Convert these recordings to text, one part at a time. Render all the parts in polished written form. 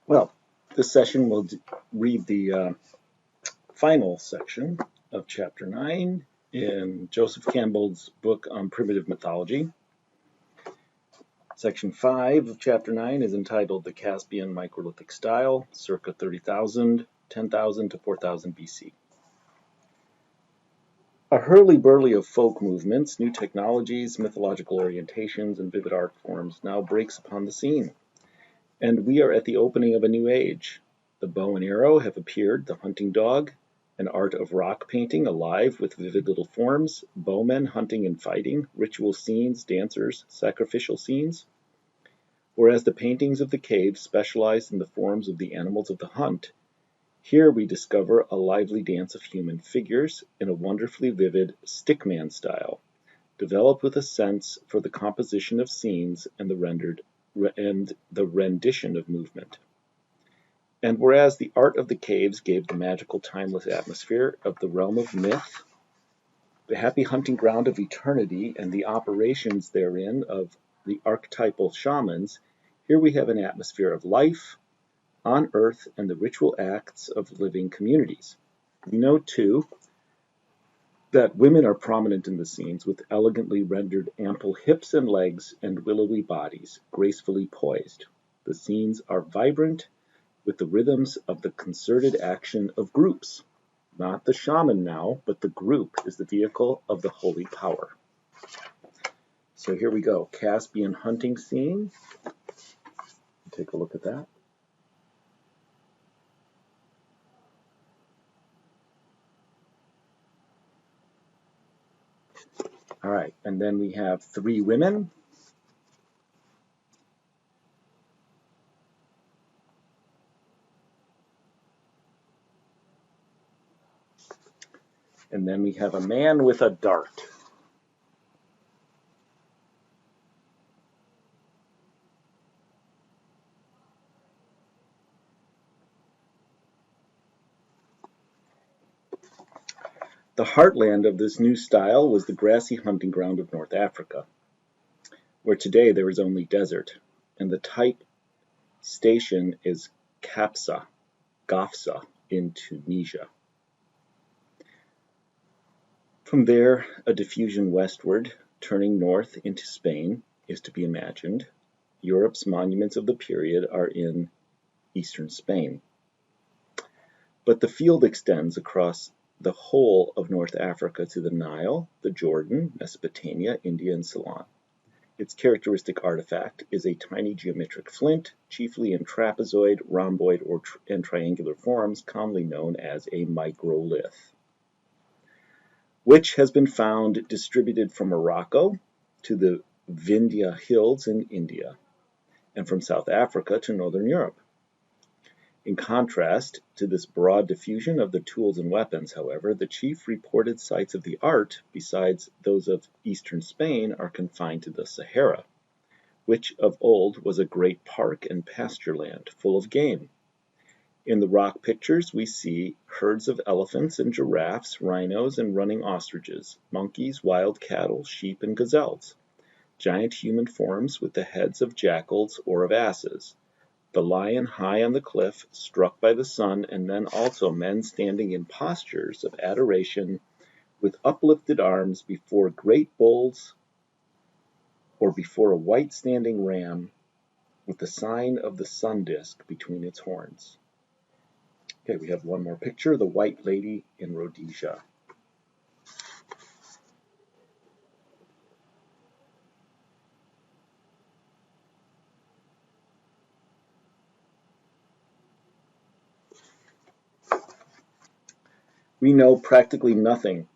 Well, this session will read the final section of Chapter 9 in Joseph Campbell's book on primitive mythology. Section 5 of Chapter 9 is entitled The Caspian Microlithic Style, circa 30,000, 10,000 to 4,000 BC. A hurly-burly of folk movements, new technologies, mythological orientations, and vivid art forms now breaks upon the scene. And we are at the opening of a new age. The bow and arrow have appeared, the hunting dog, an art of rock painting alive with vivid little forms, bowmen hunting and fighting, ritual scenes, dancers, sacrificial scenes. Whereas the paintings of the caves specialized in the forms of the animals of the hunt, here we discover a lively dance of human figures in a wonderfully vivid stickman style, developed with a sense for the composition of scenes and the rendition of movement. And whereas the art of the caves gave the magical, timeless atmosphere of the realm of myth, the happy hunting ground of eternity, and the operations therein of the archetypal shamans, here we have an atmosphere of life on earth and the ritual acts of living communities. We know, too, that women are prominent in the scenes with elegantly rendered ample hips and legs and willowy bodies, gracefully poised. The scenes are vibrant with the rhythms of the concerted action of groups. Not the shaman now, but the group is the vehicle of the holy power. So here we go, Caspian hunting scene. Take a look at that. All right, and then we have 3 women. And then we have a man with a dart. The heartland of this new style was the grassy hunting ground of North Africa, where today there is only desert, and the type station is Gafsa in Tunisia. From there, a diffusion westward, turning north into Spain, is to be imagined. Europe's monuments of the period are in eastern Spain. But the field extends across the whole of North Africa to the Nile, the Jordan, Mesopotamia, India, and Ceylon. Its characteristic artifact is a tiny geometric flint, chiefly in trapezoid, rhomboid, and triangular forms, commonly known as a microlith, which has been found distributed from Morocco to the Vindhya Hills in India, and from South Africa to northern Europe. In contrast to this broad diffusion of the tools and weapons, however, the chief reported sites of the art, besides those of eastern Spain, are confined to the Sahara, which of old was a great park and pasture land full of game. In the rock pictures we see herds of elephants and giraffes, rhinos and running ostriches, monkeys, wild cattle, sheep and gazelles, giant human forms with the heads of jackals or of asses, the lion high on the cliff, struck by the sun, and then also men standing in postures of adoration with uplifted arms before great bulls or before a white standing ram with the sign of the sun disk between its horns. Okay, we have one more picture, the White Lady in Rhodesia. We know practically nothing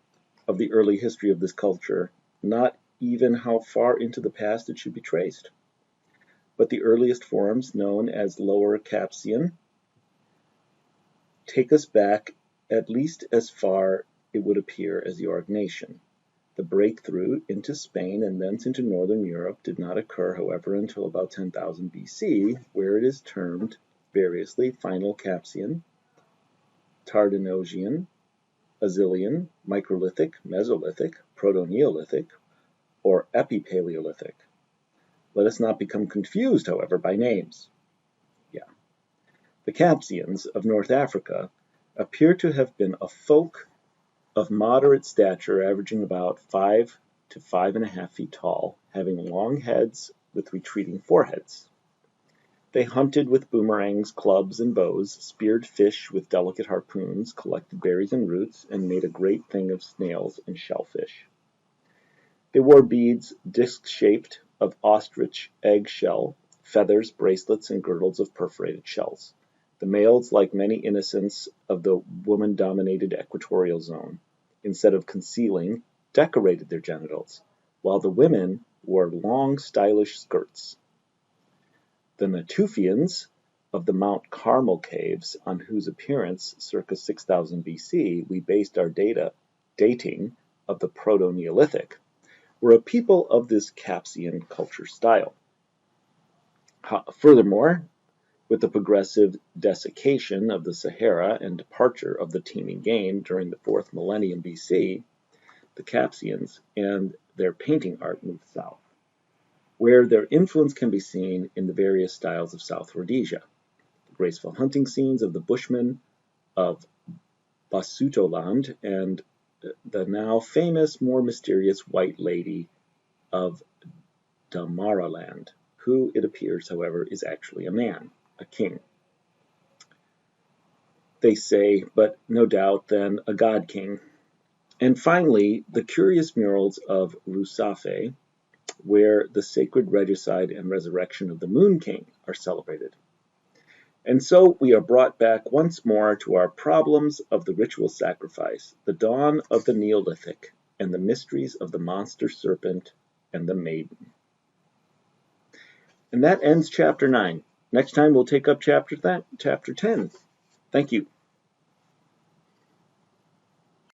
of the early history of this culture, not even how far into the past it should be traced. But the earliest forms, known as Lower Capsian, take us back at least as far, it would appear, as the Aurignacian. The breakthrough into Spain and thence into northern Europe did not occur, however, until about 10,000 BC, where it is termed variously Final Capsian, Tardenoisian, Azilian, Microlithic, Mesolithic, Proto-Neolithic, or Epipaleolithic. Let us not become confused, however, by names. The Capsians of North Africa appear to have been a folk of moderate stature, averaging about 5 to 5.5 feet tall, having long heads with retreating foreheads. They hunted with boomerangs, clubs, and bows, speared fish with delicate harpoons, collected berries and roots, and made a great thing of snails and shellfish. They wore beads, disc-shaped, of ostrich egg-shell, feathers, bracelets, and girdles of perforated shells. The males, like many innocents of the woman-dominated equatorial zone, instead of concealing, decorated their genitals, while the women wore long, stylish skirts. The Natufians of the Mount Carmel caves, on whose appearance, circa 6000 BC, we based our dating of the Proto-Neolithic, were a people of this Capsian culture style. Furthermore, with the progressive desiccation of the Sahara and departure of the teeming game during the 4th millennium BC, the Capsians and their painting art moved south, where their influence can be seen in the various styles of South Rhodesia, the graceful hunting scenes of the Bushmen of Basutoland, and the now famous, more mysterious White Lady of Damaraland, who, it appears, however, is actually a man, a king. They say, but no doubt then a god-king. And finally, the curious murals of Rusafe, where the sacred regicide and resurrection of the Moon King are celebrated. And so we are brought back once more to our problems of the ritual sacrifice, the dawn of the Neolithic, and the mysteries of the monster serpent and the maiden. And that ends chapter 9. Next time we'll take up chapter 10. Thank you.